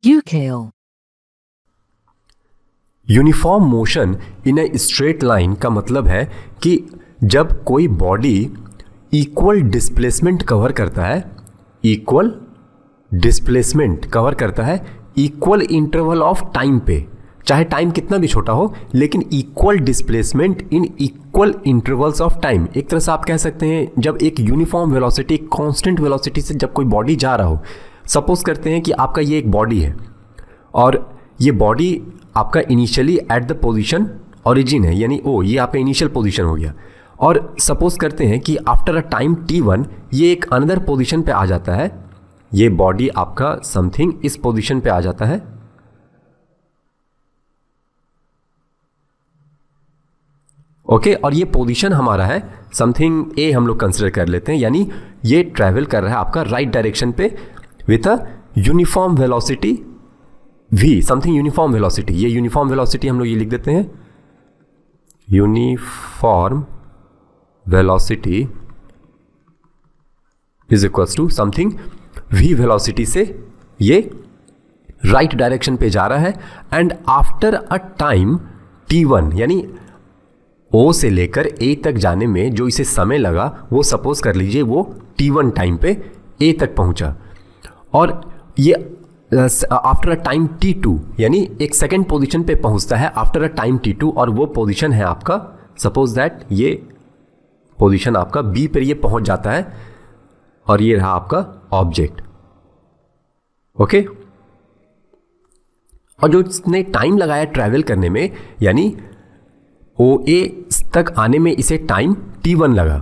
UKL. Uniform motion in a straight line का मतलब है कि जब कोई बॉडी इक्वल डिस्प्लेसमेंट कवर करता है, इक्वल डिस्प्लेसमेंट कवर करता है इक्वल इंटरवल ऑफ टाइम पे, चाहे टाइम कितना भी छोटा हो, लेकिन equal displacement in equal intervals of time. एक तरह से आप कह सकते हैं जब एक यूनिफॉर्म वेलोसिटी, कांस्टेंट वेलोसिटी से जब कोई बॉडी जा रहा हो, सपोज करते हैं कि आपका ये एक बॉडी है और ये बॉडी आपका initially at the position origin है, यानी ये आपका इनिशियल पोजीशन हो गया, और सपोज करते हैं कि आफ्टर अ टाइम t1 ये एक अनदर पोजीशन पे आ जाता है, ये बॉडी आपका समथिंग इस पोजीशन पे आ जाता है, ओके और ये पोजीशन हमारा है समथिंग ए हम लोग कंसिडर कर लेते हैं, यानी ये ट्रैवल कर रहा है आपका राइट डायरेक्शन पे with a uniform velocity v, something uniform velocity. ये यूनिफॉर्म वेलोसिटी हम लोग ये लिख देते हैं, uniform velocity is equals to something v velocity से ये राइट डायरेक्शन पे जा रहा है, and after a time t1 यानी O से लेकर A तक जाने में जो इसे समय लगा वो सपोज कर लीजिए वो t1 टाइम पे A तक पहुंचा, और ये आफ्टर अ टाइम t2 यानी एक सेकेंड पोजीशन पे पहुंचता है आफ्टर अ टाइम t2, और वो पोजीशन है आपका, सपोज दैट ये पोजीशन आपका B पर ये पहुंच जाता है, और ये रहा आपका ऑब्जेक्ट, ओके। और जो इसने टाइम लगाया ट्रैवल करने में, यानी OA तक आने में इसे टाइम t1 लगा,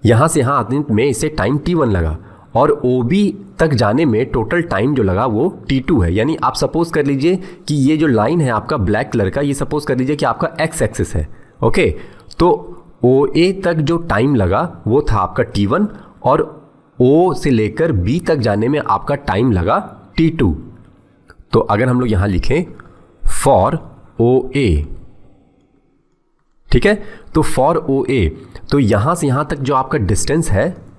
यहां से यहां आने में इसे टाइम t1 लगा, और OB तक जाने में टोटल टाइम जो लगा वो t2 है। यानी आप सपोज कर लीजिए कि ये जो लाइन है आपका ब्लैक कलर का, ये सपोज कर लीजिए कि आपका x एक्सिस है, ओके। तो OA तक जो टाइम लगा वो था आपका t1, और O से लेकर B तक जाने में आपका टाइम लगा t2। तो अगर हम लोग यहां लिखें फॉर OA, ठीक है, तो फॉर OA, तो यहां से यहां तक जो आपका डिस्टेंस है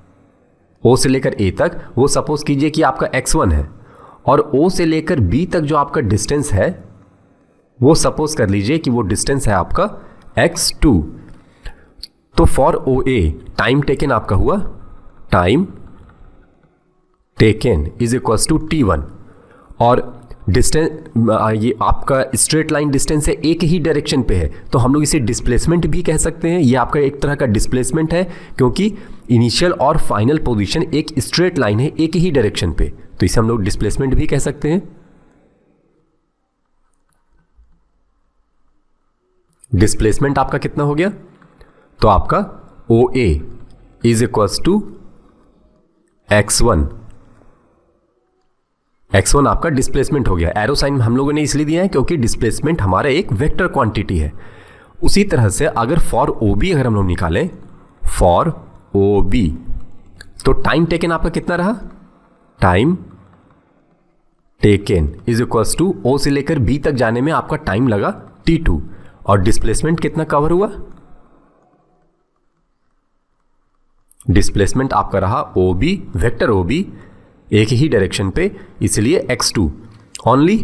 O से लेकर A तक, वो सपोज कीजिए कि आपका x1 है, और O से लेकर B तक जो आपका डिस्टेंस है वो सपोज कर लीजिए कि वो डिस्टेंस है आपका x2। तो फॉर OA टाइम टेकन आपका हुआ, time taken is equals to t1, और डिस्टेंस ये आपका स्ट्रेट लाइन डिस्टेंस है, एक ही डायरेक्शन पे है, तो हम लोग इसे डिस्प्लेसमेंट भी कह सकते हैं। ये आपका एक तरह का डिस्प्लेसमेंट है, क्योंकि इनिशियल और फाइनल पोजीशन एक स्ट्रेट लाइन है एक ही डायरेक्शन पे, तो इसे हम लोग डिस्प्लेसमेंट भी कह सकते हैं। डिस्प्लेसमेंट आपका कितना हो गया, तो आपका OA is equals to x1, x1 आपका डिस्प्लेसमेंट हो गया। एरो साइन हम लोगों ने इसलिए दिया है क्योंकि डिस्प्लेसमेंट हमारा एक वेक्टर क्वांटिटी है। उसी तरह से अगर फॉर OB अगर हम लोग निकालें, फॉर OB, तो टाइम टेकन आपका कितना रहा, time taken is equals to O से लेकर B तक जाने में आपका टाइम लगा t2, और डिस्प्लेसमेंट कितना कवर हुआ, डिस्प्लेसमेंट आपका रहा OB, वेक्टर OB एक ही डायरेक्शन पे, इसलिए x2 only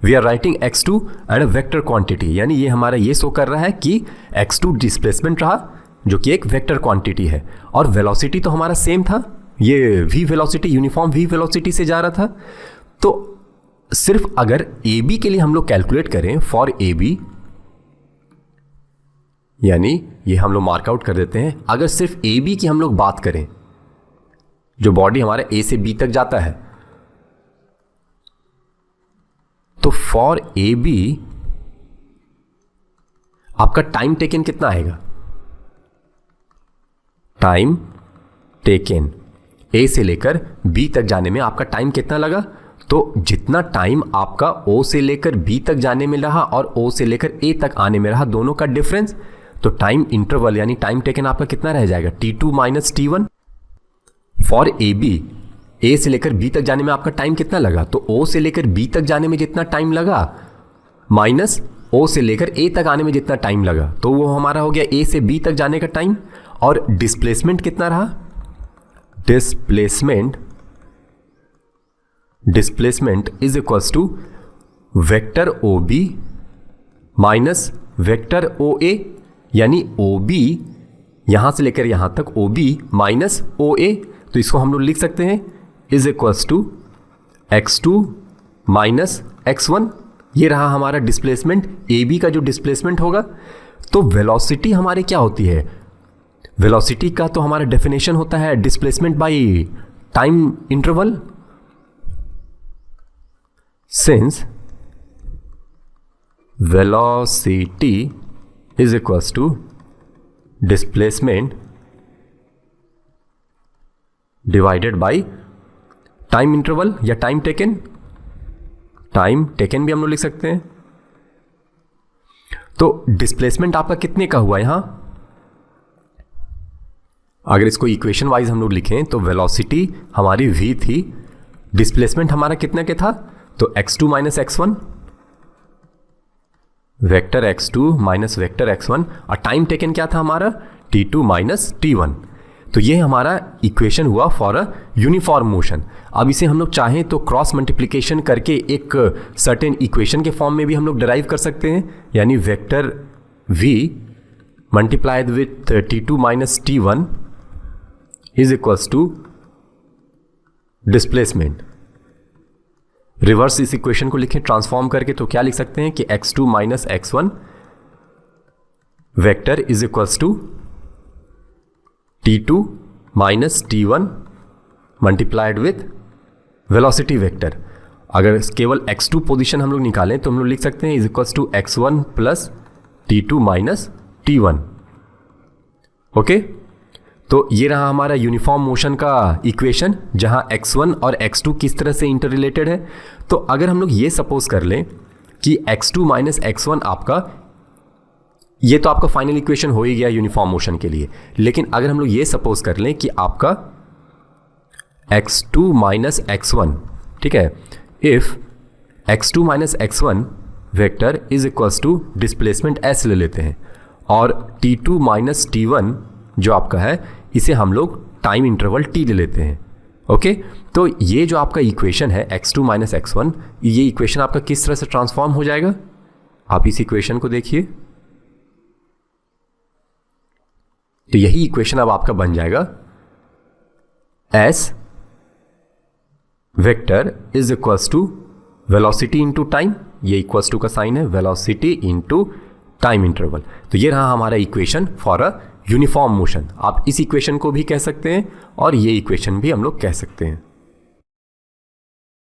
we are writing x2 and a vector quantity, यानी ये हमारा ये शो कर रहा है कि x2 डिस्प्लेसमेंट रहा जो कि एक वेक्टर क्वांटिटी है, और वेलोसिटी तो हमारा सेम था, ये v velocity uniform v velocity से जा रहा था। तो सिर्फ अगर AB के लिए हम लोग कैलकुलेट करें, फॉर AB, यानी ये हम लोग मार्कआउट कर देते हैं, अगर सिर्फ AB की हम लोग बात करें, जो बॉडी हमारे A से B तक जाता है, तो फॉर AB आपका टाइम टेकन कितना आएगा, टाइम टेकन A से लेकर B तक जाने में आपका टाइम कितना लगा, तो जितना टाइम आपका O से लेकर B तक जाने में रहा और O से लेकर A तक आने में रहा, दोनों का डिफरेंस, तो टाइम इंटरवल यानी टाइम टेकन आपका कितना रह जाएगा, t2 minus t1। For AB A से लेकर B तक जाने में आपका टाइम कितना लगा, तो O से लेकर B तक जाने में जितना टाइम लगा माइनस O से लेकर A तक आने में जितना टाइम लगा, तो वो हमारा हो गया A से B तक जाने का टाइम। और डिस्प्लेसमेंट कितना रहा, displacement displacement is equals to vector O B minus vector O A, यानी ओ बी यहां से लेकर यहां तक ओ बी माइनस ओ ए, तो इसको हम लोग लिख सकते हैं is equals to x2 minus x1। ये रहा हमारा डिस्प्लेसमेंट, ए बी का जो डिस्प्लेसमेंट होगा। तो वेलोसिटी हमारी क्या होती है? वेलोसिटी का तो हमारा डेफिनेशन होता है displacement by time interval. Since velocity is equals to displacement divided by time interval या टाइम टेकन भी हम लोग लिख सकते हैं। तो डिस्प्लेसमेंट आपका कितने का हुआ यहां? अगर इसको इक्वेशन वाइज हम लोग लिखें तो वेलोसिटी हमारी v थी, डिस्प्लेसमेंट हमारा कितने के था? तो x2 minus x1, vector x2 minus vector x1, और टाइम टेकन क्या था हमारा? t2 minus t1। तो ये हमारा इक्वेशन हुआ फॉर अ यूनिफॉर्म मोशन। अब इसे हम लोग चाहें तो क्रॉस मल्टीप्लिकेशन करके एक सर्टेन इक्वेशन के फॉर्म में भी हम लोग डिराइव कर सकते हैं, यानी vector v multiplied with t2 minus t1 is equals to displacement. Reverse इस इक्वेशन को लिखें ट्रांसफॉर्म करके, तो क्या लिख सकते हैं कि x2 minus x1 vector is equals to t2 minus t1 multiplied with velocity vector. अगर केवल x2 पोजीशन हम लोग निकालें तो हम लोग लिख सकते हैं is equals to x1 plus t2 minus t1। Okay, तो ये रहा हमारा यूनिफॉर्म मोशन का इक्वेशन, जहां x1 और x2 किस तरह से इंटर रिलेटेड है। तो अगर हम लोग ये सपोज कर लें कि x2 माइनस x1 आपका, ये तो आपका फाइनल इक्वेशन हो ही गया यूनिफॉर्म मोशन के लिए, लेकिन अगर हम लोग ये सपोज कर लें कि आपका x2 माइनस x1, ठीक है, if x2 minus x1 vector is equals to displacement s ले लेते हैं, और t2 माइनस t1 जो आपका है इसे हम लोग टाइम इंटरवल t ले लेते हैं। ओके, तो ये जो आपका इक्वेशन है x2 माइनस x1, ये इक्वेशन आपका किस तरह से ट्रांसफॉर्म हो जाएगा? आप इस इक्वेशन को देखिए, तो यही इक्वेशन अब आपका बन जाएगा s vector is equals to velocity into time, ये इक्वल्स टू का साइन है, वेलोसिटी इंटू टाइम इंटरवल। तो ये रहा हमारा equation for a uniform motion. आप इस इक्वेशन को भी कह सकते हैं और ये इक्वेशन भी हम लोग कह सकते हैं।